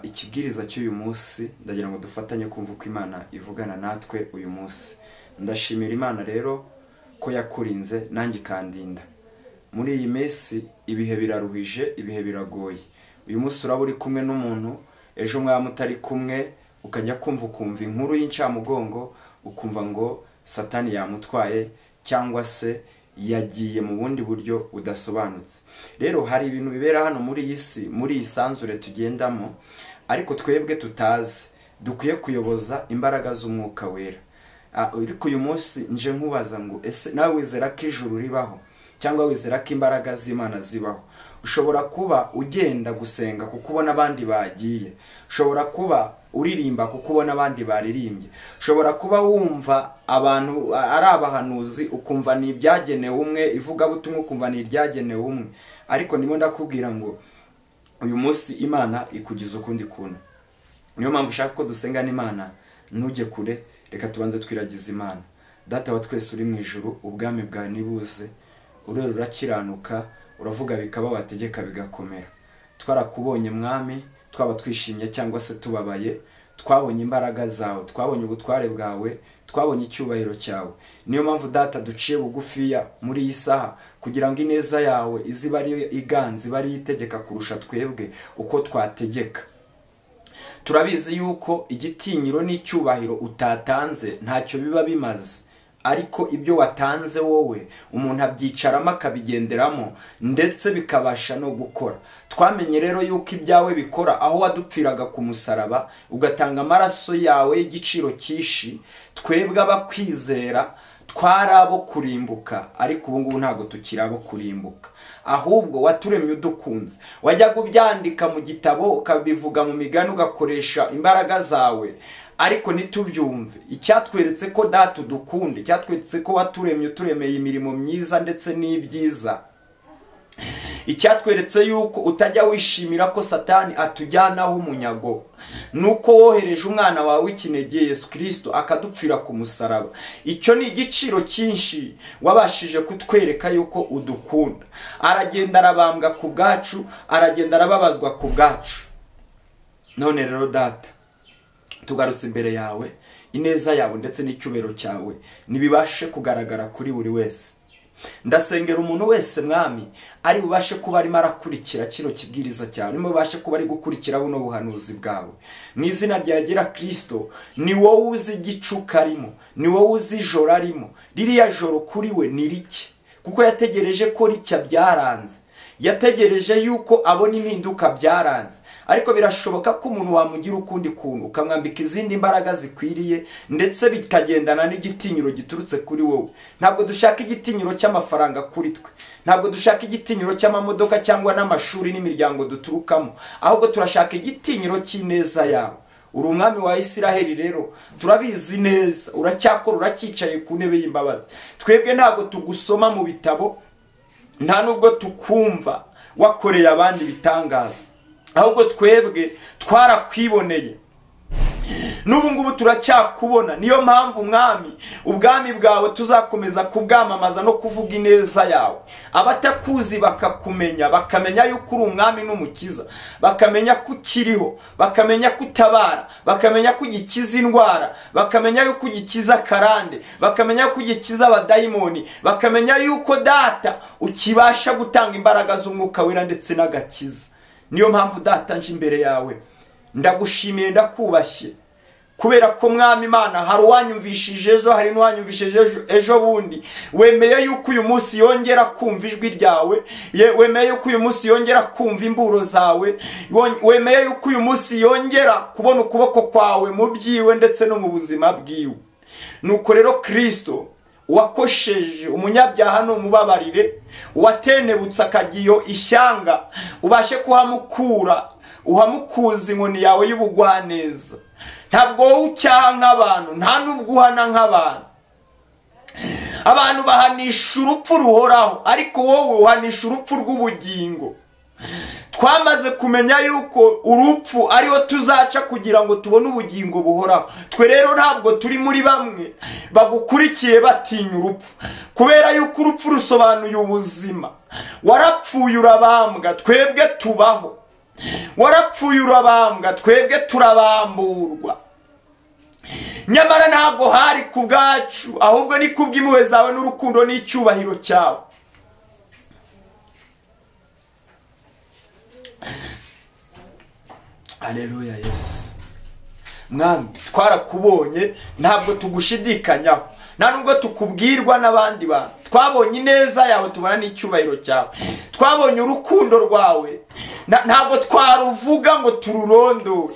Ikibwiriza cy'uyu munsi ndagira ngo dufatanye kumva uko Imana ivugana natwe uyu munsi. Ndashimira Imana rero ko yakurinze nanjye kandinda. Muri iyi minsi ibihe biraruhije, ibihe biragoye. Uyu munsi uraba uri kumwe n'umuntu, ejo mwaba mutari kumwe, ukajya kumva inkuru y'incamugongo, ukumva ngo Satani yamutwaye cyangwa se yagiye mu bundi buryo udasobanutse. Rero hari ibintu bibera hano muri iyi si, muri iyi sanzure tugendamo, ariko twebwe tutazi. Dukwiye kuyoboza imbaraga z'umwuka wera. Ariko uyu munsi nje nkubaza ngo ese nawe wizera ko ijuru ribaho cyangwa wizera ko imbaraga z'Imana zibaho? Ushobora kuba ugenda gusenga kuko ubona abandi bagiye, ushobora kuba uririmba kuko ubona abandi baririmbye, ushobora kuba wumva abantu ari abahanuzi ukumva ni ibyagenewe umwe, ivugabutumwa ukumva ni iryagenewe umwe. Ariko ndimo ndakubwira ngo uyu munsi Imana ikugize ukundi kuntu. Niyo mpamvu ushaka ko dusengana Imana, ntujye kure, reka tubanze twiragize Imana. Data wa twese uri mu ijuru, ubwami bwawe nibuze, urero urakiranuka, uravuga bikaba, wategeka bigakomera. Twarakubonye mwami, twaba twishimye cyangwa se tubabaye, twabonye imbaraga zawe, twabonye ubutware bwawe, twabonye icyubahiro cyawe. Niyo mpamvu data duciye bugufiya muri iyi saha kugira ngo ineza yawe iziba ari iganze, iba ari itegeka kurusha twebwe uko twategeka. Turabizi yuko igitinyiro n'icyubahiro utatanze ntacyo biba bimaze, ariko ibyo watanze wowe umuntu abyicaramo akabigenderamo ndetse bikabasha no gukora. Twamenye rero yuko ibyawe bikora, aho wadupfiraga ku musaraba ugatanga amaraso yawe y'igiciro cyinshi, twebwe abakwizera twari abo kurimbuka, ariko ubu ngubu ntabwo tukiri abo kurimbuka, ahubwo waturemye udukunze. Wajyaga ubyandika mu gitabo ukabivuga mu migani ugakoresha imbaraga zawe, ariko nitubyumve. Icyatweretse ko data udukunde, icyatweretse ko waturemye uturemeye imirimo myiza ndetse n'ibyiza, icyatweretse yuko utajya wishimira ko Satani atujyanaho umunyago, nuko wohereje umwana wawe w'ikinege Yesu Kristo akadupfira ku musaraba. Icyo ni igiciro cyinshi wabashije kutwereka yuko udukunda. Aragenda arabambwa ku bwacu, aragenda arababazwa ku bwacu. None rero data, tugarutse imbere yawe, ineza yawe ndetse n'icyubahiro cyawe nibibashe kugaragara kuri buri wese. Ndasengera umuntu wese mwami ari bubashe kuba arimo arakurikira kino kibwiriza cyawe, arimo bubashe kuba ari gukurikira buno buhanuzi bwawe. Mu izina rya Kristo, ni wowe uzi igicuka arimo, ni wowe uzi ijoro arimo. Ririya joro kuri we ni rike, kuko yategereje ko ricya byaranze, yategereje yuko abona impinduka byaranze. Ariko birashoboka ko umuntu wamugira ukundi kuntu, ukamwambika izindi mbaraga zikwiriye ndetse bikagendana n'igitinyiro giturutse kuri wowe. Ntabwo dushaka igitinyiro cy'amafaranga kuri twe, ntabwo dushaka igitinyiro cy'amamodoka cyangwa n'amashuri n'imiryango duturukamo, ahubwo turashaka igitinyiro cy'ineza yawe. Uri umwami wa Isiraheli rero, turabizi neza uracyakora, uracyicaye ku ntebe y'imbabazi. Twebwe ntabwo tugusoma mu bitabo, nta nubwo tukumva wakoreye abandi bitangaza, ahubwo twebwe twarakwiboneye, n'ubu ngubu turacyakubona. Niyo mpamvu mwami, ubwami bwawe tuzakomeza kubwamamaza no kuvuga ineza yawe. Abatakuzi bakakumenya, bakamenya yuko uri umwami n'umukiza, bakamenya ko ukiriho, bakamenya ko utabara, bakamenya ko ugikiza indwara, bakamenya yuko ugikiza karande, bakamenya ko ugikiza abadayimoni, bakamenya yuko data ukibasha gutanga imbaraga z'umwuka wera ndetse n'agakiza. Niyo mpamvu data nje imbere yawe, ndagushimiye, ndakubashye, kubera ko mwami Imana hari uwanyumvishije ejo, hari n'uwanyumvishije ejo bundi. Wemeye yuko uyu munsi yongera kumva ijwi ryawe, wemeye yuko uyu munsi yongera kumva imburo zawe, wemeye yuko uyu munsi yongera kubona ukuboko kwawe mu byiwe ndetse no mu buzima bwiwe. Nuko rero Kristo, wakosheje umunyabyaha n'umubabarire, watenebutse akagiyo ishyanga, ubashe kuhamukura, uhamukuza inkoni yawe y'ubugwaneza. Ntabwo wowe ucyaha nk'abantu, nta nubwo uhana nk'abantu. Abantu bahanisha urupfu ruhoraho, ariko wowe uhanisha urupfu rw'ubugingo. Twamaze kumenya yuko urupfu ariho tuzaca kugira ngo tubone ubugingo buhoraho. Twe rero ntabwo turi muri bamwe bagukurikiye batinya urupfu, kubera yuko urupfu rusobanuye ubuzima. Warapfuye urabambwa, twebwe tubaho. warapfuye urabambwa, twebwe turabamburwa. Nyamara ntabwo hari ku bwacu, ahubwo ni kubw'impuhwe zawe n'urukundo n'icyubahiro cyawe. Haleluya Yesu. Mwami, twarakubonye, ntabwo tugushidikanyaho, nta nubwo tukubwirwa n'abandi bantu. Twabonye ineza yawe, tubona n'icyubahiro cyawe, twabonye urukundo rwawe, ntabwo twaruvuga ngo tururondore.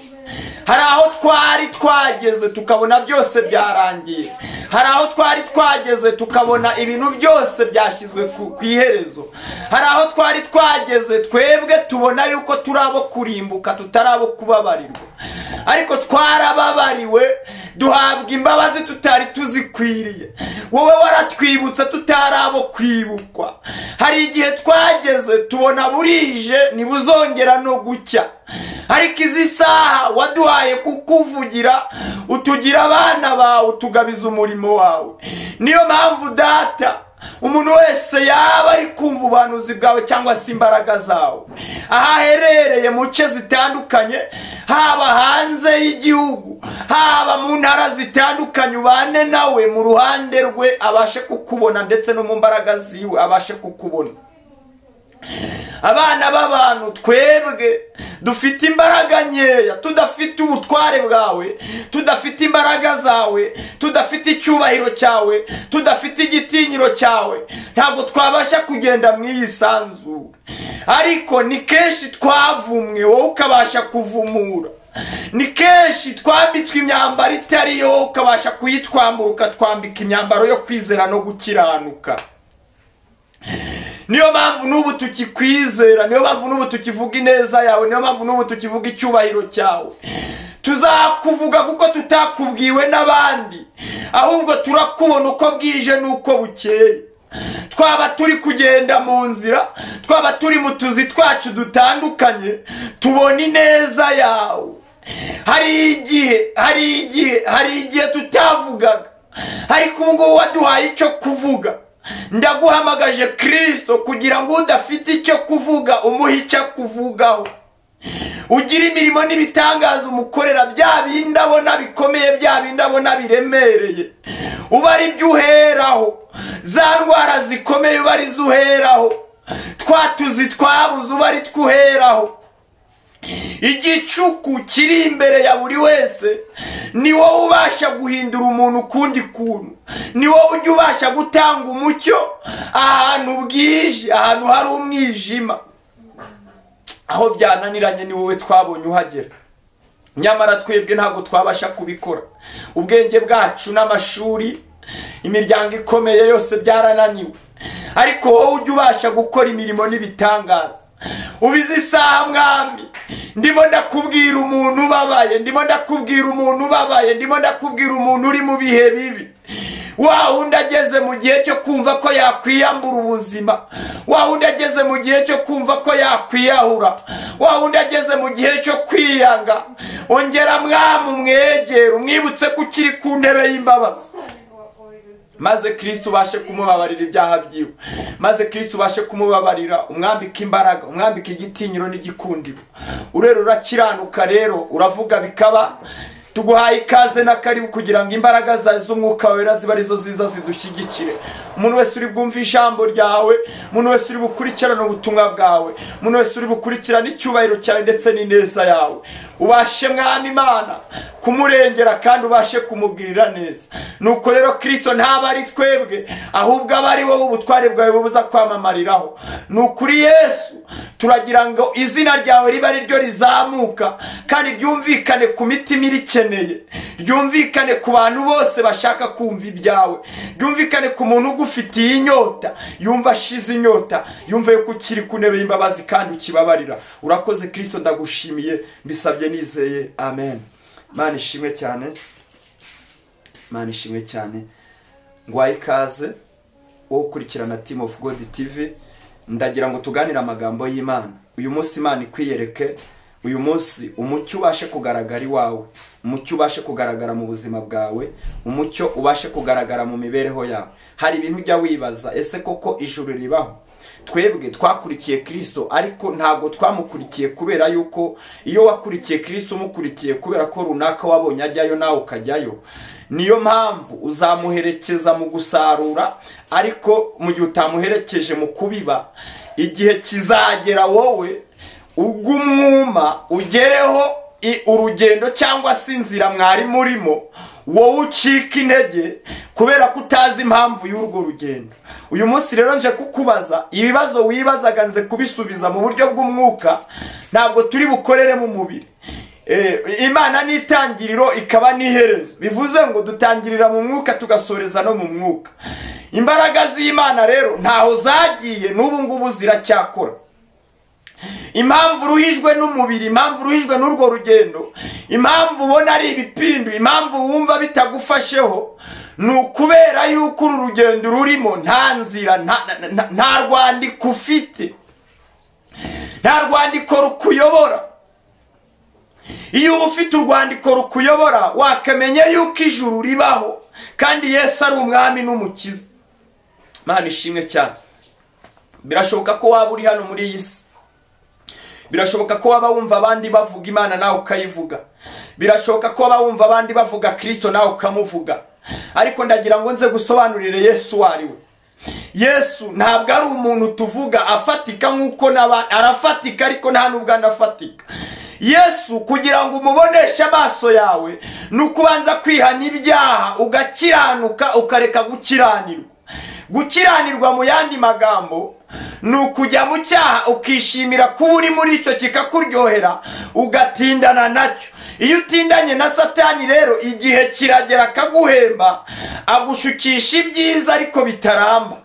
Hari aho twari twageze tukabona byose byarangiye, hari aho twari twageze tukabona ibintu byose byashyizwe ku iherezo, hari aho twari twageze twebwe tubona yuko turi abo kurimbuka, tutari abo kubabarirwa. Ariko twarababariwe, duhabwa imbabazi tutari tuzikwiriye. Wowe waratwibutsa tutari abo kwibukwa. Hari igihe twageze tubona burije ntibuzongera no gucya, ariko izi saha waduhaye kukuvugira, utugira abana bawe, utugabiza umurimo wawe. Niyo mpamvu data, umuntu wese yaba ari kumva ubuhanuzi bwawe cyangwa se imbaraga zawe, aho aherereye mu nce zitandukanye, haba hanze y'igihugu, haba mu ntara zitandukanye, ubane nawe mu ruhande rwe, abashe kukubona, ndetse no mu mbaraga ziwe abashe kukubona. Abana b'abantu twebwe dufite imbaraga nkeya, tudafite ubutware bwawe, tudafite imbaraga zawe, tudafite icyubahiro cyawe, tudafite igitinyiro cyawe, ntabwo twabasha kugenda mu iyi sanzure. Ariko ni kenshi twavumwe, wowe ukabasha kuvumura. Ni kenshi twambitswe imyambaro itari yo, ukabasha kuyitwambura, ukatwambika imyambaro yo kwizera no gukiranuka. Niyo mpamvu n'ubu tukikwizera, niyo mpamvu n'ubu tukivuga ineza yawe, niyo mpamvu n'ubu tukivuga icyubahiro cyawe. Tuzakuvuga kuko tutakubwiwe n'abandi, ahubwo turakubona uko bwije n'uko bukeye. Twaba turi kugenda mu nzira, twaba turi mu tuzi twacu dutandukanye, tubona ineza yawe. Hari igihe tutavugaga, ariko ubu ngubu waduhaye icyo kuvuga. Ndaguhamagaje Kristo kugira ngo udafite icyo kuvuga umuhe icyo kuvugaho. Ugira imirimo n'ibitangaza umukorera, bya bindi abona bikomeye, bya bindi abona biremereye, uba ari byo uheraho. Za ndwara zikomeye uba ari zo uheraho, twatuzi twabuze uba ari two uheraho. Igicuku kiri imbere ya buri wese, ni wowe ubasha guhindura umuntu ukundi kuntu, ni wowe ujya ubasha gutanga umucyo ahantu bwije, ahantu hari umwijima. Aho byananiranye ni wowe twabonye uhagera. Nyamara twebwe ntabwo twabasha kubikora. Ubwenge bwacu n'amashuri, imiryango ikomeye yose byarananiwe, ariko wowe ujya ubasha gukora imirimo n'ibitangaza. Ubizi isaha Mwami, ndimo ndakubwira umuntu ubabaye, ndimo ndakubwira umuntu ubabaye, ndimo ndakubwira umuntu uri mu bihe bibi. Wa wundi ageze mu gihe cyo kumva ko yakwiyambura ubuzima, wa wundi ageze mu gihe cyo kumva ko yakwiyahura, wa wundi ageze mu gihe cyo kwiyanga. Ongera Mwami umwegere, umwibutse ko ukiri ku ntebe y'imbabazi, maze Kristo ubashe kumubabarira ibyaha byiwe, maze Kristo ubashe kumubabarira, umwambika imbaraga, umwambika igitinyiro n'igikundiro. Urero urakiranuka, rero uravuga bikaba. Tuguhaye ikaze na karibu kugira ngo imbaraga zawe z'umwuka wera ziba arizo ziza zidushyigikire. Umuntu wese uri bwumva ijambo ryawe, umuntu wese uri bukurikirana ubutumwa bwawe, umuntu wese uri bukurikirana icyubahiro cyawe ndetse n'ineza yawe, ubashe Mwami Imana kumurengera kandi ubashe kumugirira neza. Nuko rero Kristo ntaba ari twebwe, ahubwo aba ari wowe ubutware bwawe bubuza kwamamariraho. Nukuri Yesu, turagira ngo izina ryawe riba ari ryo rizamuka kandi ryumvikane ku mitima irikeneye, ryumvikane ku bantu bose bashaka kumva ibyawe, ryumvikane ku muntu ugufitiye inyota, yumva ashize inyota, yumva yuko ukiri ku ntebe y'imbabazi kandi ukibabarira. Urakoze Kristo, ndagushimiye, mbisabye nizeye, amen. Mana ishimwe cyane, Mana ishimwe cyane. Ngwaye ikaze wo gukurikirana Team of God TV. Ndagira ngo tuganire amagambo y'Imana. Uyu munsi Imana ikwiyereke, uyu munsi umucyo ubashe kugaragara iwawe, umucyo ubashe kugaragara mu buzima bwawe, umucyo ubashe kugaragara mu mibereho yawe. Hari ibintu ujya wibaza, ese koko ijuru ribaho? twebwe twakurikiye Kristo, ariko ntabwo twamukurikiye kubera yuko iyo wakurikiye Kristo umukurikiye kubera ko runaka wabonye ajyayo nawe ukajyayo, niyo mpamvu uzamuherekeza mu gusarura, ariko mu gihe utamuherekeje mu kubiba, igihe kizagera wowe ugumwuma ugereho urugendo cyangwa se inzira mwari murimo, wowe ucika intege kubera ko utazi impamvu y'urwo rugendo. Uyu munsi rero nje kukubaza ibibazo wibazaga, nze kubisubiza mu buryo bw'umwuka, ntabwo turi bukorere mu mubiri. Imana ni itangiriro ikaba n'iherezo, bivuze ngo dutangirira mu mwuka tugasoreza no mu mwuka. Imbaraga z'Imana rero ntaho zagiye, n'ubu ngubu ziracyakora. Impamvu uruhijwe n'umubiri, impamvu uruhijwe n'urwo rugendo, impamvu ubona ari ibipindu, impamvu wumva bitagufasheho, ni ukubera yuko uru rugendo rurimo nta nzira, nta rwandiko ufite, nta rwandiko rukuyobora. Iyo uba ufite urwandiko rukuyobora, wakamenya yuko ijuru ribaho kandi Yesu ari umwami n'umukiza. Imana ishimwe cyane. Birashoboka ko waba uri hano muri iyi si, birashoboka ko waba wumva abandi bavuga Imana nawe ukayivuga, birashoboka ko waba wumva abandi bavuga Kristo nawe ukamuvuga, ariko ndagira ngo nze gusobanurire Yesu wari we. Yesu ntabwo ari umuntu tuvuga afatika nk'uko n'abandi, arafatika ariko nta nubwo anafatika. Yesu kugira ngo umuboneshe amaso yawe ni ukubanza kwihana ibyaha, ugakiranuka, ukareka gukiranirwa. Gukiranirwa mu yandi magambo ni ukujya mu cyaha ukishimira kuba uri muri icyo kikakuryohera, ugatindana nacyo. Iyo utindanye na Satani rero, igihe kiragera akaguhemba, agushukisha ibyiza ariko bitaramba.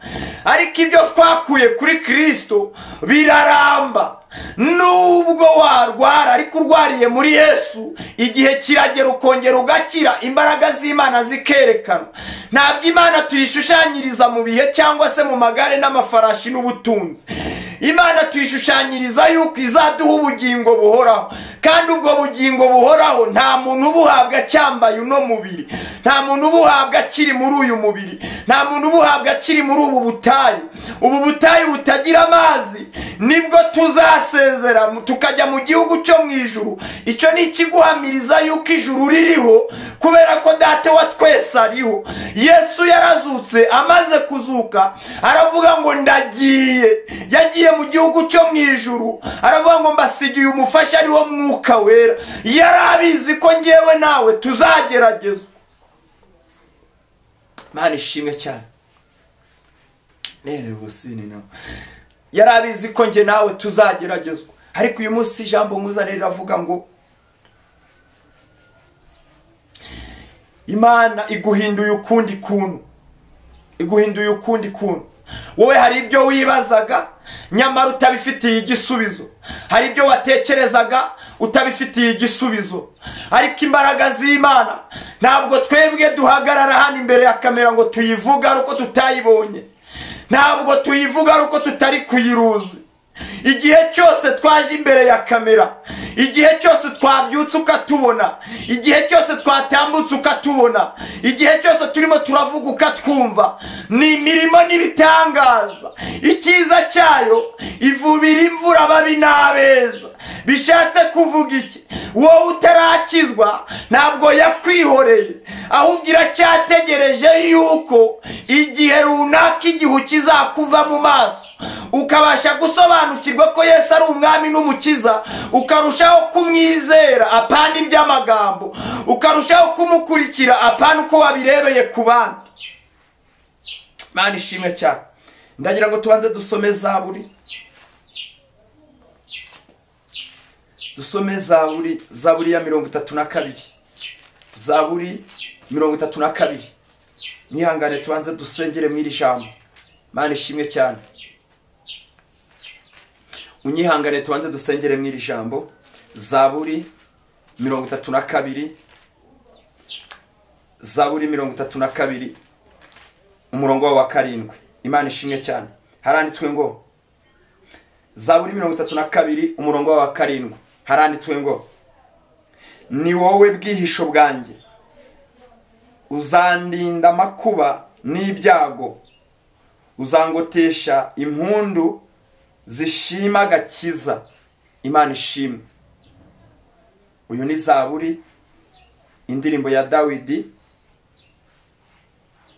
Ariko ibyo twakuye kuri Kristo biraramba. Nubwo warwara ariko urwariye muri Yesu, igihe kiragera ukongera ugakira, imbaraga z'Imana zikerekana. Ntabwo Imana tuyishushanyiriza mu bihe cyangwa se mu magare n'amafarashi n'ubutunzi. Imana tuyishushanyiriza yuko izaduha ubugingo buhoraho, kandi ubwo bugingo buhoraho nta muntu ubuhabwa cyambaye uno mubiri, nta muntu ubuhabwa akiri muri uyu mubiri, nta muntu ubuhabwa akiri muri ubu butayu. Ubu butayu butagira amazi nibwo tuzasezera tukajya mu gihugu cyo mu ijuru. Icyo ni ikiguhamiriza yuko ijuru ririho, kubera ko Data wa twese ariho. Yesu yarazutse, amaze kuzuka aravuga ngo ndagiye. Yagiye mu gihugu cyo mu ijuru, aravuga ngo mbasigiye umufasha ari wo Mwuka Wera. Yarabizi ko ngewe nawe tuzageragezwa. Imana ishimwe cyane. Nere busini no. Yarabizi ko nge nawe tuzageragezwa. Ariko uyu munsi ijambo nkuzanira riravuga ngo Imana iguhinduye ukundi kuntu, iguhinduye ukundi kuntu. Wowe hari ibyo wibazaga nyamara utabifitiye igisubizo, hari ibyo watekerezaga utabifitiye igisubizo. Ariko imbaraga z'Imana ntabwo twebwe duhagarara hano imbere ya kamera ngo tuyivuga ari uko tutayibonye, ntabwo tuyivuga ari uko tutari kuyiruzi. Igihe cyose twaje imbere ya kamera, igihe cyose twabyutse ukatubona, igihe cyose twatambutse ukatubona, igihe cyose turimo turavuga ukatwumva, ni imirimo n'ibitangaza. Icyiza cyayo ivubira imvura ababi n'abeza. Bishatse kuvuga iki? Wowe utarakizwa ntabwo yakwihoreye, ahubwo iracyategereje yuko igihe runaka igihu kizakuva mu maso, ukabasha gusobanukirwa ko Yesu ari umwami n'umukiza, ukarushaho kumwizera apana iby'amagambo, ukarushaho kumukurikira apana uko wabirebeye ku bandi. Imana ishimwe cyane. Ndagira ngo tubanze dusome Zaburi. Dusome Zaburi ya 32. Zaburi 32. Nihangane tubanze dusengere mw'iri jambo. Imana ishimwe cyane. Unyihangane tubanze dusengere mw'iri jambo. Zaburi 32. Zaburi 32 umurongo wa 7. Imana ishimwe cyane. Haranditswe ngo Zaburi 32 umurongo wa 7. Haranditswe ngo ni wowe bwihisho bwanjye, uzandinda amakuba n'ibyago, uzangotesha impundu zishima agakiza. Imana ishimwe. Uyu ni Zaburi, indirimbo ya Dawidi.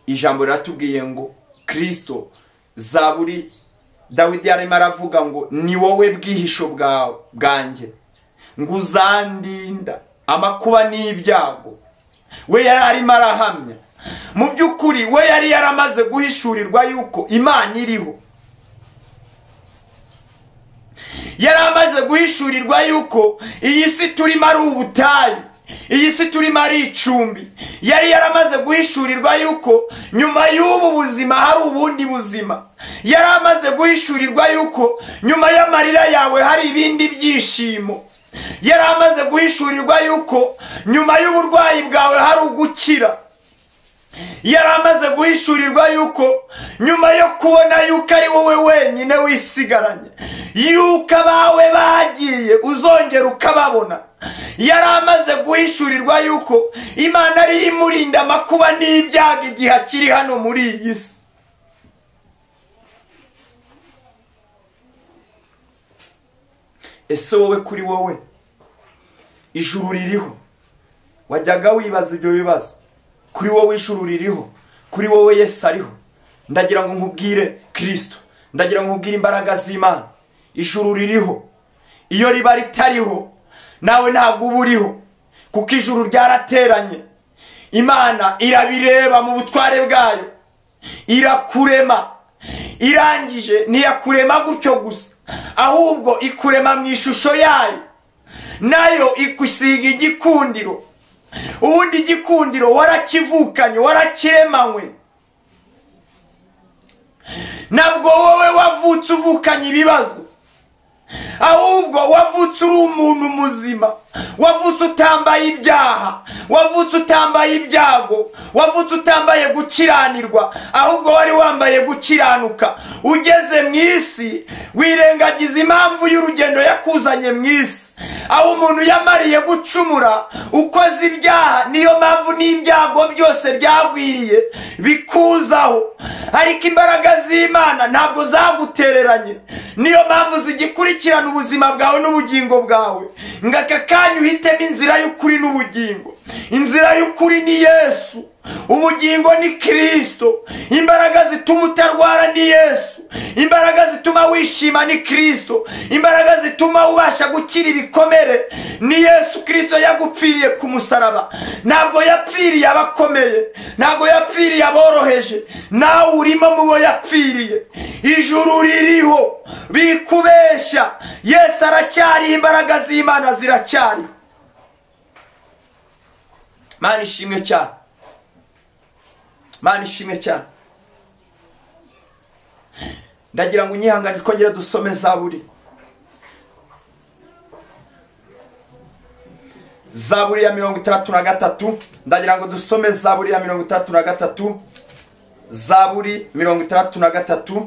Ijambo riratubwiye ngo Kristo, Zaburi, Dawidi yarimo aravuga ngo ni wowe bwihisho bwanjye, ngo uzandinda amakuba n'ibyago. We yari arimo arahamya, mu by'ukuri we yari yaramaze guhishurirwa yuko Imana iriho. Yari amaze guhishurirwa yuko iyi si turimo ari ubutayu, iyi si turimo ari icumbi. Yari yaramaze guhishurirwa yuko nyuma y'ubu buzima hari ubundi buzima. Yari amaze guhishurirwa yuko nyuma y'amarira yawe hari ibindi byishimo. Yari amaze guhishurirwa yuko nyuma y'uburwayi bwawe hari ugukira. Yari amaze guhishurirwa yuko nyuma yo kubona yuko ari wowe wenyine wisigaranye, yuko abawe bagiye uzongera ukababona. Yari amaze guhishurirwa yuko Imana ari imurinda amakuba n'ibyago igihe akiri hano muri iyi si. Ese wowe, kuri wowe ijuru ririho? Wajyaga wibaza ibyo bibazo? Kuri wowe ijuru ririho? Kuri wowe Yesu ariho? Ndagira ngo nkubwire Kristo, ndagira ngo nkubwire imbaraga z'Imana. Ijuru ririho. Iyo riba ritariho, nawe ntabwo uba uriho, kuko ijuru ryarateranye. Imana irabireba mu butware bwayo, irakurema. Irangije ntiyakurema gutyo gusa, ahubwo ikurema mu ishusho yayo, nayo ikusiga igikundiro. Ubundi igikundiro warakivukanye, warakiremanywe. Ntabwo wowe wavutse uvukanye ibibazo, ahubwo wavutse uri umuntu muzima. Wavutse utambaye ibyaha, wavutse utambaye ibyago, wavutse utambaye gukiranirwa, ahubwo wari wambaye gukiranuka. Ugeze mu isi wirengagiza impamvu y'urugendo yakuzanye mu isi, aho umuntu yamariye gucumura, ukoze ibyaha. Niyo mpamvu n'ibyago byose byagwiriye bikuzaho, ariko imbaraga z'Imana ntabwo zagutereranye. Niyo mpamvu zigikurikirana ubuzima bwawe n'ubugingo bwawe. Ngaka kanya uhitemo inzira y'ukuri n'ubugingo. Inzira y'ukuri ni Yesu, ubugingo ni Kristo. Imbaraga zituma utarwara ni Yesu, imbaraga zituma wishima ni Kristo, imbaraga zituma ubasha gukira ibikomere ni Yesu Kristo. Yagupfiriye ku musaraba. Ntabwo yapfiriye abakomeye, ntabwo yapfiriye aboroheje, nawe urimo mu bo yapfiriye. Ijuru ririho, bikubeshya. Yesu aracyari, imbaraga z'Imana ziracyari. Mana ishimwe cyane, Mana ishimwe cyane. Ndagira ngo unyihanganire twongere dusome Zaburi. Zaburi ya 33. Ndagira ngo dusome Zaburi ya 33. Zaburi 33.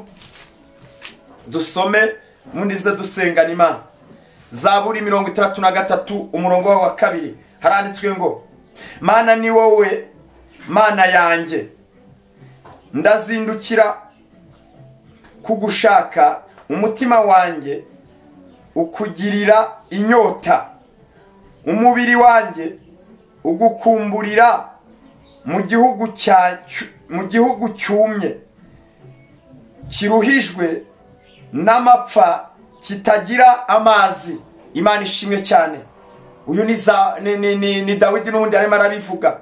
Dusome mundi nze dusengana Imana. Zaburi 33 umurongo wa 2 haranditswe ngo: Mana ni wowe Mana yanjye, ndazindukira kugushaka, umutima wanjye ukugirira inyota, umubiri wanjye ugukumburira mu gihugu cyumye, kiruhijwe n'amapfa, kitagira amazi. Imana ishimwe cyane. Uyu ni Dawidi n'ubundi arimo arabivuga.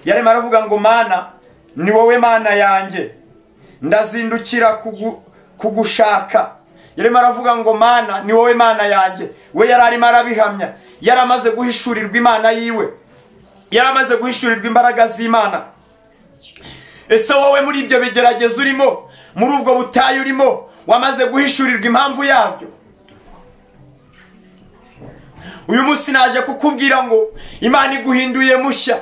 Yarimo aravuga ngo Mana ni wowe Mana yanjye, ndazindukira kugushaka. Yarimo aravuga ngo Mana ni wowe Mana yanjye. We yari arimo arabihamya, yaramaze guhishurirwa Imana yiwe, yaramaze guhishurirwa imbaraga z'Imana. Ese wowe muri ibyo bigeragezo urimo, muri ubwo butayu urimo, wamaze guhishurirwa impamvu yabyo? Uyu munsi naje kukubwira ngo Imana iguhinduye mushya,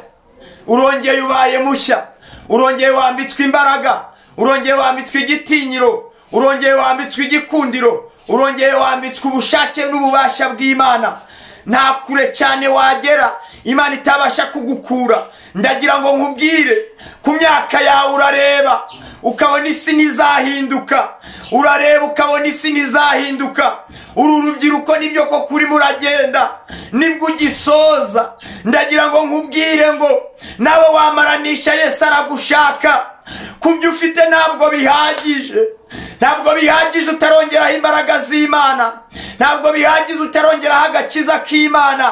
urongeye ubaye mushya, urongeye wambitswe imbaraga, urongeye wambitswe igitinyiro, urongeye wambitswe igikundiro, urongeye wambitswe ubushake n'ububasha bw'Imana. nta kure cyane wagera Imana itabasha kugukura. Ndagira ngo nkubwire, ku myaka yawe urareba ukabona isi ntizahinduka, urareba ukabona isi ntizahinduka. Uru rubyiruko nibyo ko kuri muragenda nibwo ugisoza. Ndagira ngo nkubwire ngo nawe wamaranisha Yesu aragushaka. Kubyo ufite ntabwo bihagije, ntabwo bihagije utarongeraho imbaraga z'Imana, ntabwo bihagije utarongeraho agakiza k'Imana,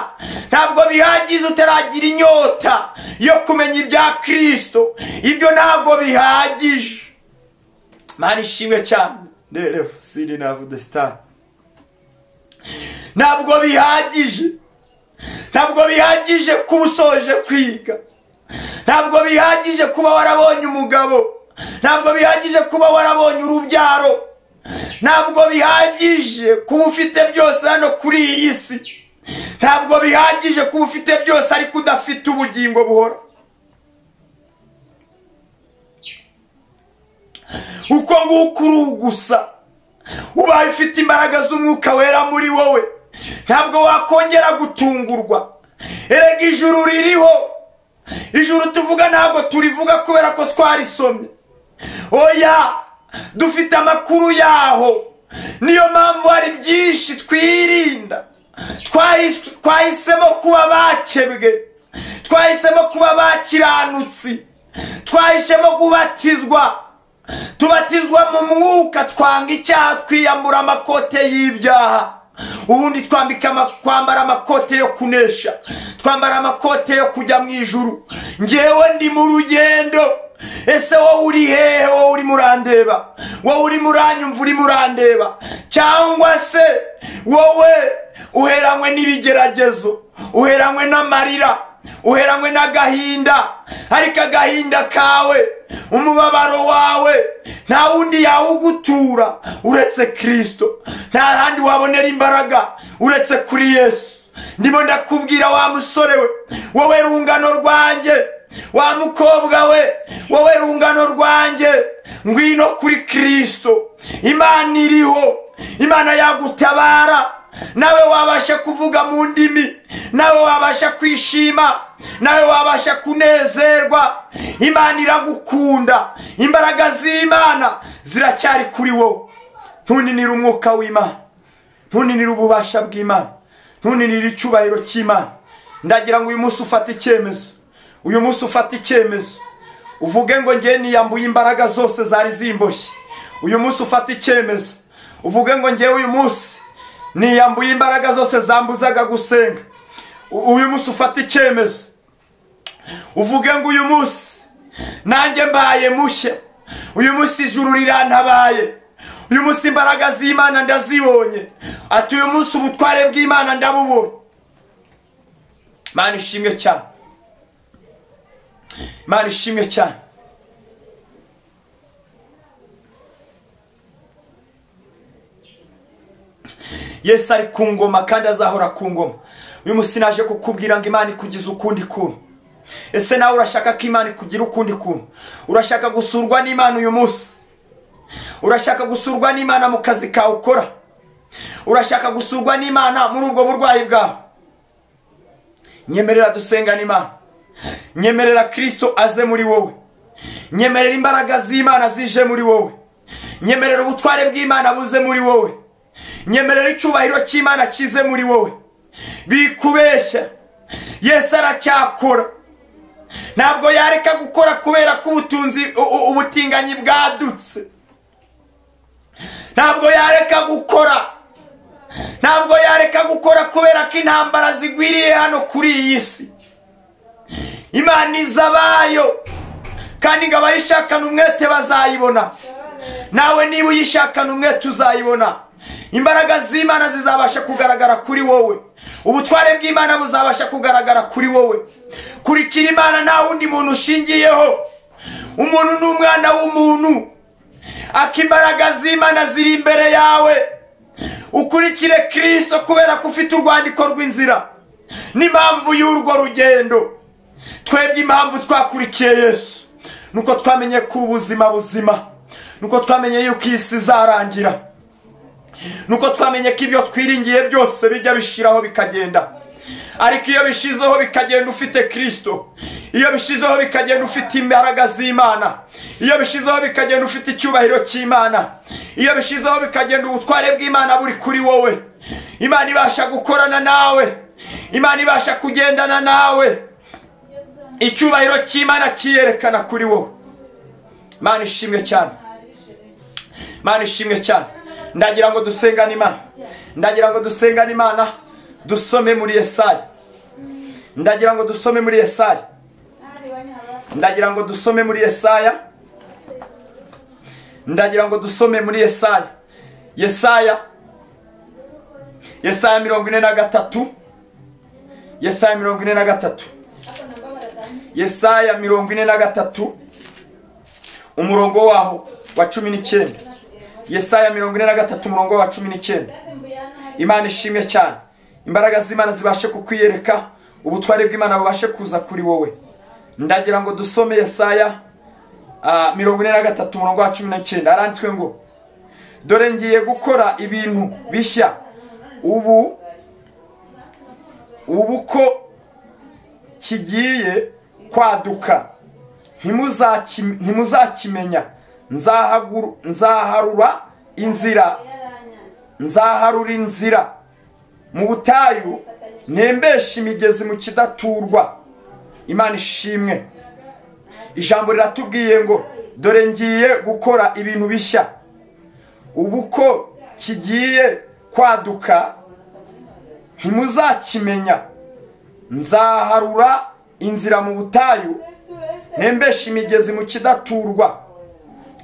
ntabwo bihagije utaragira inyota yo kumenya ibya Kristo. Ibyo ntabwo bihagije. Mana ishimwe cyane. Nerefu siri na vudesitani. Ntabwo bihagije, ntabwo bihagije kuba usoje kwiga, ntabwo bihagije kuba warabonye umugabo, ntabwo bihagije kuba warabonye urubyaro, ntabwo bihagije kuba ufite byose hano kuri iyi si, ntabwo bihagije kuba ufite byose ariko udafite ubugingo buhora. Uko nguko uri gusa ubaye ufite imbaraga z'Umwuka Wera muri wowe, ntabwo wakongera gutungurwa. Erega ijuru ririho. Ijuru tuvuga ntabwo turivuga kubera ko twarisomye, oya, dufite amakuru yaho. Niyo mpamvu hari byinshi twirinda. Twahisemo kuba bakebwe, twahisemo kuba bakiranutsi, twahisemo kubatizwa. Tubatizwa mu Mwuka, twanga icyaha, twiyambura amakote y'ibyaha. Ubundi twambara amakote yo kunesha, twambara amakote yo kujya mu ijuru. Ngewe ndi mu rugendo. Ese wowe uri hehe? Wowe uri murandeba? Wowe uri muranyumva? Uri murandeba? Cyangwa se wowe uheranywe n'ibigeragezo, uheranywe n'amarira, uheranywe n'agahinda, ariko agahinda kawe, umubabaro wawe nta wundi yawugutura uretse Kristo. Nta handi wabonera imbaraga uretse kuri Yesu. Ndimo ndakubwira wa musore we, wowe rungano rwanjye, wa mukobwa we, wowe rungano rwanjye, ngwino kuri Kristo. Imana iriho, Imana yagutabara. Nawe wabasha kuvuga mu ndimi, nawe wabasha kwishima, nawe wabasha kunezerwa. Imana iragukunda. Imbaraga z'Imana ziracyari kuri wowe. Ntuninire umwuka w'Imana, ntuninire ububasha bw'Imana, ntuninire icyubahiro cy'Imana. Ndagira ngo uyu munsi ufate icyemezo, uyu munsi ufate icyemezo, uvuge ngo ngiye niyambuye imbaraga zose zari zimboshye. Uyu munsi ufate icyemezo, uvuge ngo ngiye uyu munsi niyambuye imbaraga zose zambuzaga gusenga. Uyu munsi ufate icyemezo, uvuge ngo uyu munsi nanjye mbaye mushya. Uyu munsi ijuru rirantabaye, uyu munsi imbaraga z'Imana ndazibonye. Ati uyu munsi ubutware bw'Imana ndabubonye. Mana ishimwe cyane, Mana ishimwe cyane. Yesu ari ku ngoma kandi azahora ku ngoma. Uyu munsi naje kukubwira ngo Imana ikugize ukundi kuntu. Ese nawe urashaka ko Imana ikugira ukundi kuntu? Urashaka gusurwa n'Imana uyu munsi? Urashaka gusurwa n'Imana mu kazi kawe ukora? Urashaka gusurwa n'Imana muri ubwo burwayi bwawe? Nyemerera dusengane Imana. Nyemerera Kristo aze muri wowe. Nyemerera imbaraga z'Imana zije muri wowe. Nyemerera ubutware bw'Imana buze muri wowe. Nyemerera icyubahiro cy'Imana kize muri wowe. Bikubeshya, Yesu aracyakora. Ntabwo yareka gukora kubera ko ubutinganyi bwadutse. Ntabwo yareka gukora, ntabwo yareka gukora kubera ko intambara zigwiriye hano kuri iyi si. Imana izabayo, kandi ngo abayishakana umwete bazayibona. Nawe niba uyishakana umwete uzayibona. Imbaraga z'Imana zizabasha kugaragara kuri wowe. Ubutware bw'Imana buzabasha kugaragara kuri wowe. Kurikira Imana nta wundi muntu ushingiyeho. Umuntu ni umwana w'umuntu. Akimbaraga z'Imana ziri imbere yawe. Ukurikire Kristo kubera ko ufite urwandiko rw'inzira. N'impamvu y'urwo rugendo. Twebwe impamvu twakurikiye Yesu nuko twamenye ko ubuzima buzima, nuko twamenye yuko isi izarangira, nuko twamenye ko ibyo twiringiye byose bijya bishiraho bikagenda. ariko iyo bishizeho bikagenda ufite Kristo, iyo bishizeho bikagenda ufite imbaraga z'Imana, iyo bishizeho bikagenda ufite icyubahiro cy'Imana, iyo bishizeho bikagenda ubutware bw'Imana buri kuri wowe, Imana ibasha gukorana nawe, Imana ibasha kugendana nawe, icyubahiro cy'Imana kiyerekana kuri wowe. Imana ishimwe cyane, Imana ishimwe cyane. Ndagira ngo dusengane Imana, ndagira ngo dusengane Imana. Dusome muri Yesaya, ndagira ngo dusome muri Yesaya, ndagira ngo dusome muri Yesaya, ndagira ngo dusome muri Yesaya, Yesaya 43, Yesaya 43, Yesaya 43 umurongo waho wa 19, Yesaya 43 umurongo wa 19. Imana ishimwe cyane. Imbaraga z'Imana zibashe kukwiyereka, ubutware bw'Imana bubashe kuza kuri wowe. Ndagira ngo dusome Yesaya 43 umurongo wa 19. Aranditswe ngo, dore ngiye gukora ibintu bishya, ubu ko kigiye kwaduka, ntimuzakimenya. Nzaharura inzira mu butayu, ntembeshe imigezi mu kidaturwa. Imana ishimwe. Ijambo riratubwiye ngo, dore ngiye gukora ibintu bishya, ubu ko kigiye kwaduka, ntimuzakimenya. Nzaharura inzira mu butayu, ntembeshe imigezi mu kidaturwa.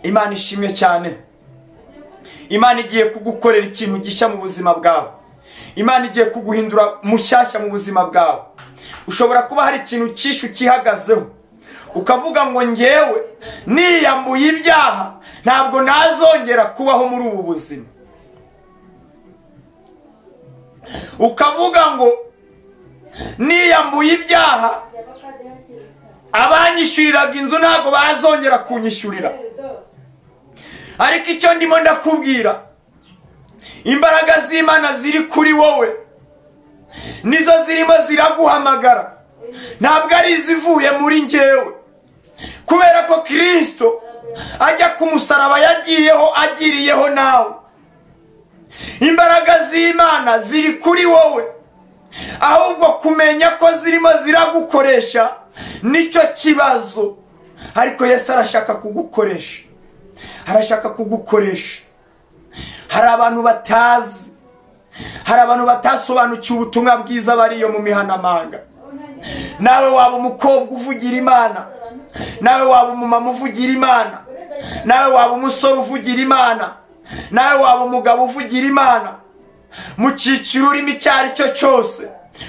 Imana ishimwe cyane. Imana igiye kugukorera ikintu gishya mu buzima bwawe, Imana igiye kuguhindura mushyashya mu buzima bwawe. Ushobora kuba hari ikintu cyishu kihagazeho, ukavuga ngo ngewe niyambuye ibyaha ntabwo nazongera kubaho muri ubu buzima. Ukavuga ngo niyambuye ibyaha abanyishyuriraga inzu ntabwo bazongera kunyishyurira. Ariko icyo ndimo ndakubwira, imbaraga z'Imana ziri kuri wowe, nizo zirimo ziraguhamagara, ntabwo ari izivuye muri njyewe, kubera ko Kristo ajya ku musaraba yagiyeho agiriyeho nawe. Imbaraga z'Imana ziri kuri wowe, ahubwo kumenya ko zirimo ziragukoresha nicyo kibazo. Ariko Yesu arashaka kugukoresha, arashaka kugukoresha. Hari abantu batazi, hari abantu batasobanukiwe ubutumwa bwiza bariyo mu mihanamanga. Nawe waba umukobwa uvugira Imana, nawe waba umumama uvugira Imana, nawe waba umusore uvugira Imana, nawe waba umugabo uvugira Imana, mu cyiciro urimo icyo ari cyo cyose,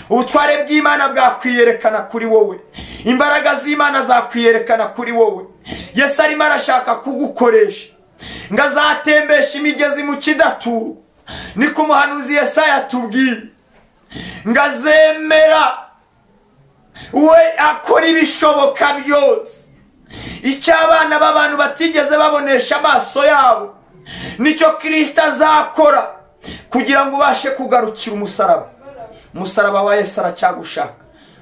ubutware bw'Imana bwakwiyerekana kuri wowe, imbaraga z'Imana zakwiyerekana kuri wowe. Yesu arimo arashaka kugukoresha ngo azatembeshe imigezi mu kidaturwa. Niko umuhanuzi Yesaya atubwiye ngo azemera we akora ibishoboka byose. Icyo abana b'abantu batigeze babonesha amaso yabo nicyo Kristo azakora kugira ngo ubashe kugarukira umusaraba. Umusaraba wa Yesu aracyagushaka,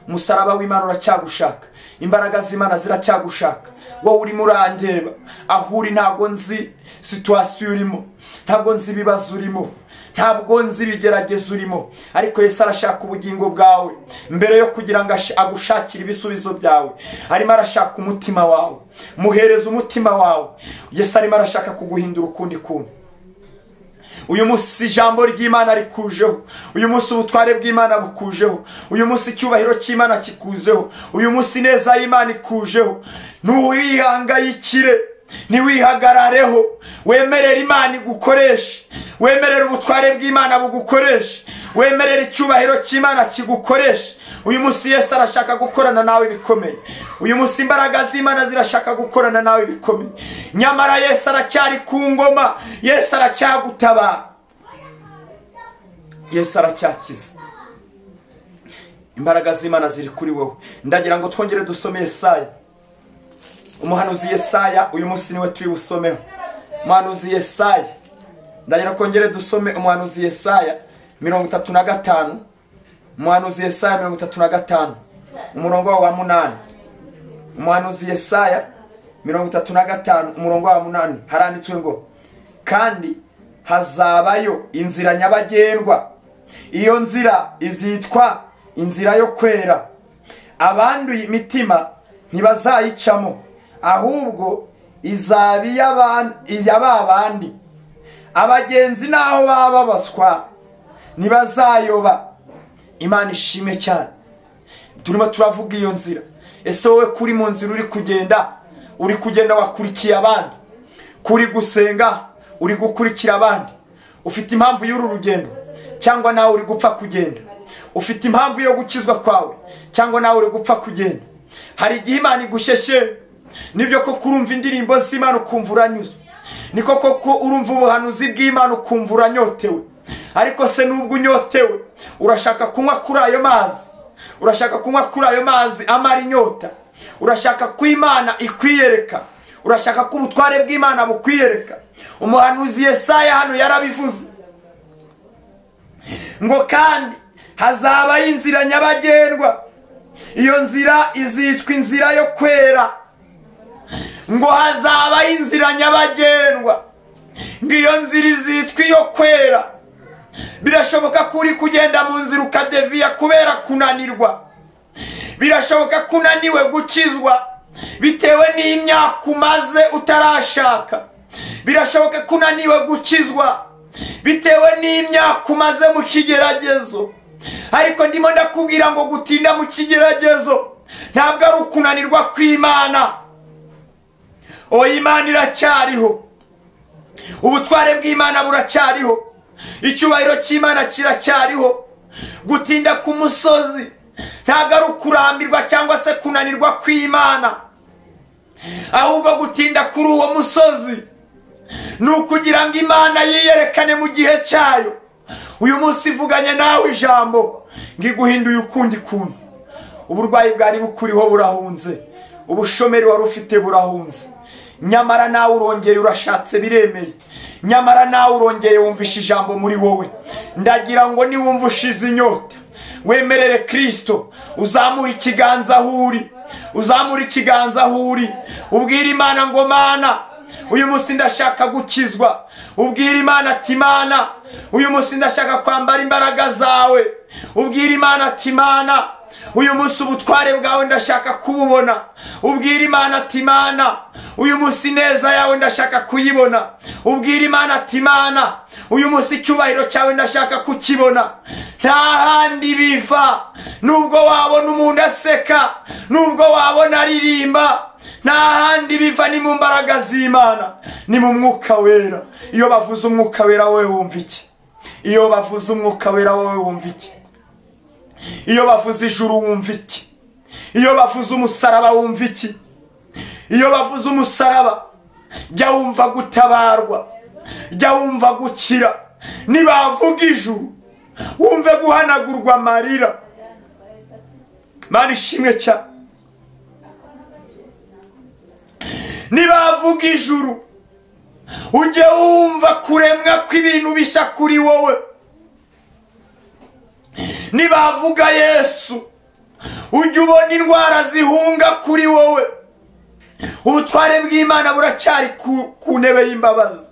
umusaraba w'Imana uracyagushaka, imbaraga z'Imana ziracyagushaka. Wowe urimo urandeba, aho uri ntabwo nzi situasiyo urimo, ntabwo nzi ibibazo urimo, ntabwo nzi ibigeragezo urimo, ariko Yesu arashaka ubugingo bwawe. Mbere yo kugira ngo agushakire ibisubizo byawe, arimo arashaka umutima wawe. Muhereze umutima wawe. Yesu arimo arashaka kuguhindura ukundi kuntu. Uyu munsi ijambo ry'Imana rikujeho, uyu munsi ubutware bw'Imana bukujeho, uyu munsi icyubahiro cy'Imana kikuzeho, uyu munsi neza y'Imana ikujeho. Ntuwihangayikire, ntiwihagarareho, wemerera Imana igukoreshe, wemerera ubutware bw'Imana bugukoreshe, wemerera icyubahiro cy'Imana kigukoreshe. Uyu munsi Yesu arashaka gukorana nawe bikomeye, uyu munsi imbaraga z'Imana zirashaka gukorana nawe bikomeye. Nyamara Yesu aracyari ku ngoma, Yesu aracyagutabara, Yesu aracyakiza. Imbaraga z'Imana ziri kuri wowe. Ndagira ngo twongere dusome Yesaya, umuhanuzi Yesaya. Uyu munsi niwe turi busomeho, umuhanuzi Yesaya. Ndagira kongere dusome umuhanuzi Yesaya 35 umuhanuzi Yesaya 35 umurongo wa 8. umuhanuzi Yesaya 35 umurongo wa 8 haranditswe ngo kandi hazabayo inzira nyabagendwa, iyo nzira izitwa inzira yo kwera, abanduye imitima ntibazayicamo, ahubwo izaba iy'abandi. Abagenzi naho baba baswa ntibazayoba. Imana ishimwe cyane. Turimo turavuga iyo nzira. Ese wowe kuri mu nzira uri kugenda wakurikiye abandi, kuri gusenga uri gukurikira abandi, ufite impamvu y'uru rugendo cyangwa nawe uri gupfa kugenda, ufite impamvu yo gukizwa kwawe cyangwa nawe uri gupfa kugenda. Hari igihe Imana igusheshe, nibyo ko kurumva indirimbo z'Imana ukumva uranyuzwe, niko koko urumva ubuhanuzi bw'Imana ukumva uranyotewe, ariko se nubwo unyotewe urashaka kunywa kuri ayo mazi, urashaka kunywa kuri ayo mazi amara inyota, urashaka ko Imana ikwiyereka, urashaka ko ubutware bw'Imana bukwiyereka. Umuhanuzi Yesaya hano yarabivuze ngo kandi hazabayo inzira nyabagendwa, iyo nzira izitwa inzira yo kwera. Ngo hazabayo inzira nyabagendwa, ngo iyo nzira izitwa iyo kwera. Birashoboka ko uri kugenda mu nzira ukadeviya kubera kunanirwa, birashoboka ko unaniwe gukizwa bitewe n'imyaka umaze utarashaka, birashoboka ko unaniwe gukizwa bitewe n'imyaka umaze mu kigeragezo. Ariko ndimo ndakubwira ngo gutinda mu kigeragezo ntabwo ari ukunanirwa kw'Imana. Imana iracyariho, ubutware bw'Imana buracyariho, icyubahiro cy'Imana kiracyariho. Gutinda ku musozi ntabwo ari ukurambirwa cyangwa se kunanirwa kw'Imana, ahubwo gutinda kuri uwo musozi ni ukugira ngo Imana yiyerekane mu gihe cyayo. Uyu munsi ivuganye nawe ijambo ngo iguhinduye ukundi kuntu. Uburwayi bwari bukuriho burahunze, ubushomeri wari ufite burahunze, nyamara nawe urongeye urashatse biremeye, nyamara nawe urongeye wumvisha ijambo muri wowe. Ndagira ngo niwumva ushize inyota wemerere Kristo, uzamura ikiganza aho uri, uzamura ikiganza aho uri, ubwira Imana ngo Mana uyu munsi ndashaka gukizwa. Ubwira Imana ati Mana uyu munsi ndashaka kwambara imbaraga zawe. Ubwira Imana ati Mana uyu munsi ubutware bwawe ndashaka kububona. Ubwira Imana ati Mana uyu munsi neza yawe ndashaka kuyibona. Ubwira Imana ati Mana uyu munsi icyubahiro cyawe ndashaka kukibona. Nta handi biva, nubwo wabona umuntu aseka, nubwo wabona aririmba, nta handi biva ni mu mbaraga z'Imana, ni mu mwuka wera. Iyo bavuze umwuka wera wowe wumva iki? Iyo bavuze umwuka wera wowe wumva iki? Iyo bavuze ijuru wumva iki? Iyo bavuze umusaraba wumva iki? Iyo bavuze umusaraba jya wumva gutabarwa, jya wumva gukira. Nibavuga ijuru wumve guhanagurwa amarira. Mana ishimwe cyane. Nibavuga ijuru ujye wumva kuremwa kw'ibintu bishya kuri wowe. Nibavuga Yesu ujye ubona indwara zihunga kuri wowe. Ubutware bw'Imana buracyari ku ntebe y'imbabazi,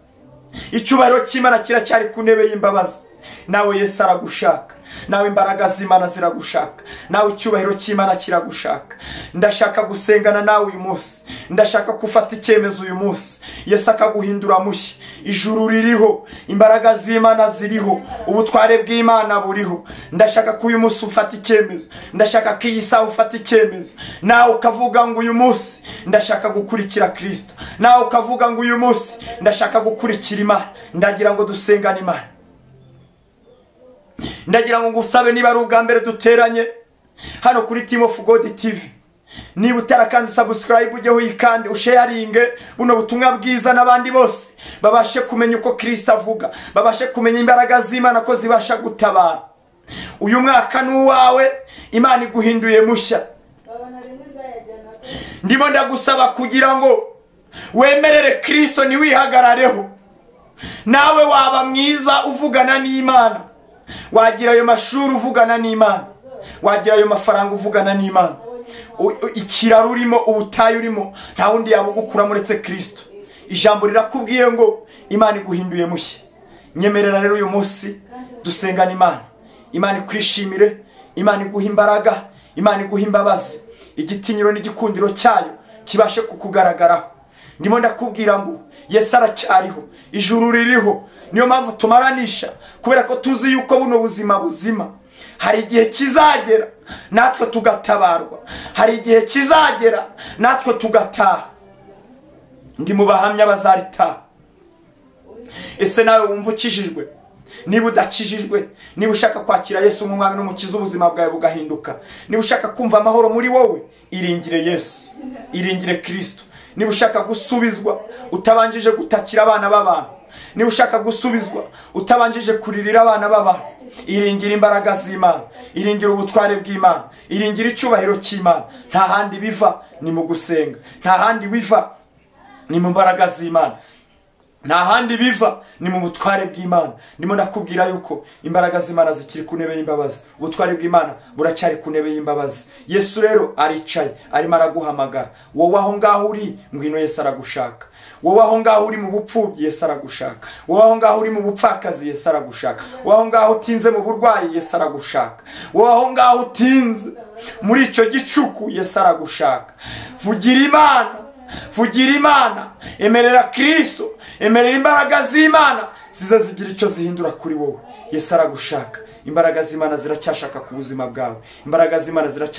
icyubahiro cy'Imana kiracyari ku ntebe y'imbabazi. Nawe Yesu aragushaka, nawe imbaraga z'Imana ziragushaka, nawe icyubahiro cy'Imana kiragushaka. Ndashaka gusengana nawe uyu munsi, ndashaka gufata icyemezo uyu munsi, Yesu akaguhindura mushya. Ijuru ririho, imbaraga z'Imana ziriho, ubutware bw'Imana buriho. Ndashaka ko uyu munsi ufata icyemezo, ndashaka ko iyi saha ufata icyemezo, nawe ukavuga ngo uyu munsi ndashaka gukurikira Kristo, nawe ukavuga ngo uyu munsi ndashaka gukurikira Imana. Ndagira ngo dusengane Imana. Ndagira ngo ngusabe niba ari ubwa mbere duteranye hano kuri Team of God TV, niba utarakanze subscribe ujye uyikande, usharinge buno butumwa bwiza n'abandi bose babashe kumenya uko Kristo avuga, babashe kumenya imbaraga z'Imana ko zibasha gutabara. Uyu mwaka n'uwawe, Imana iguhinduye mushya. Ndimo ndagusaba kugira ngo wemerere Kristo niwihagarareho. Nawe waba mwiza uvugana n'Imana, wagira ayo mashuri uvugana n'Imana, wagira ayo mafaranga uvugana n'Imana. Ikiraro urimo, ubutayu urimo, nta wundi yabugukuramo uretse Kristo. Ijambo rirakubwiye ngo Imana iguhinduye mushya. Nyemerera rero uyu munsi dusengana Imana. Imana ikwishimire, Imana iguha imbaraga, Imana iguha imbabazi, igitinyiro n'igikundiro cyayo kibashe kukugaragaraho. Ndimo ndakubwira ngo Yesu aracyariho, ijuru ririho. Niyo mpamvu tumaranisha, kubera ko tuzi yuko buno buzima buzima hari igihe kizagera natwe tugatabarwa, hari igihe kizagera natwe tugataha. Ndi mu bahamya bazaritaha. Ese nawe wumva ukijijwe? Niba udakijijwe, niba ushaka kwakira Yesu nk'umwami n'umukiza, ubuzima bwawe bugahinduka, niba ushaka kumva amahoro muri wowe, iringire Yesu, iringire Kristo. Niba ushaka gusubizwa utabanjije gutakira abana b'abantu, niba ushaka gusubizwa utabanjije kuririra abana b'abantu, iringire imbaraga z'Imana, iringire ubutware bw'Imana, iringire icyubahiro cy'Imana. Nta handi biva ni mu gusenga, nta handi biva ni mu mbaraga z'Imana, nta handi biva ni mu butware bw'Imana. Ndimo ndakubwira yuko imbaraga z'Imana zikiri ku ntebe y'imbabazi, ubutware bw'Imana buracyari ku ntebe y'imbabazi. Yesu rero aricaye, arimo araguhamagara. Wowe aho ngaho uri, ngwino Yesu aragushaka. Wowe aho ngaho uri mu bupfubyi, Yesu aragushaka. Wowe aho ngaho uri mu bupfakazi, Yesu aragushaka. Wowe aho ngaho utinze mu burwayi, Yesu aragushaka. Wowe aho ngaho utinze muri icyo gicuku, Yesu aragushaka. Vugira Imana, vugira Imana, emerera Kristo, emerera imbaraga z'Imana ziza zigira icyo zihindura kuri wowe. Yesu aragushaka. Imbaraga z'Imana ziracyashaka ku buzima bwawe, imbaraga z'Imana ziracyashaka